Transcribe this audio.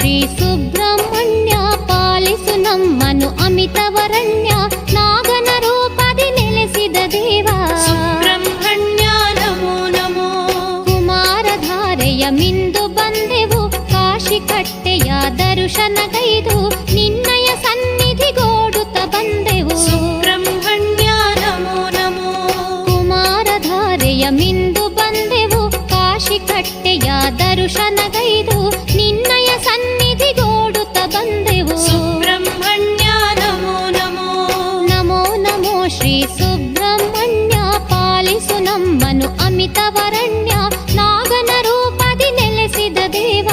ಶ್ರೀ ಸುಬ್ರಹ್ಮಣ್ಯ ಪಾಲಿಸು ನಮ್ಮನು ಅಮಿತವರಣ್ಯ ನಾಗನ ರೂಪದಿ ನೆಲೆಸಿದ ದೇವ ಸುಬ್ರಹ್ಮಣ್ಯ ನಮೋ ನಮೋ. ಕುಮಾರಧಾರೆಯ ಮಿಂದು ಬಂದೆವು ಕಾಶಿ ಕಟ್ಟೆಯ ದರ್ಶನಗೈದು ನಿನ್ನಯ ಸನ್ನಿಧಿಗೋಡುತ್ತ ಬಂದೆವು ಸುಬ್ರಹ್ಮಣ್ಯ ನಮೋ ನಮೋ. ಕುಮಾರಧಾರೆಯ ಮಿಂದು ಬಂದೆವು ಕಾಶಿ ಕಟ್ಟೆಯ ದರ್ಶನಗೈದು ನಿನ್ನಯ ಸನ್ನಿಧಿಗೋಡುತ್ತ ಬಂದೆವು ಸುಬ್ರಹ್ಮಣ್ಯ ನಮೋ ನಮೋ. ನಮೋ ನಮೋ ಶ್ರೀ ಸುಬ್ರಹ್ಮಣ್ಯ ಪಾಲಿಸು ನಮ್ಮನು ಅಮಿತವರಣ್ಯ ನಾಗನ ರೂಪದಿ ನೆಲೆಸಿದ ದೇವ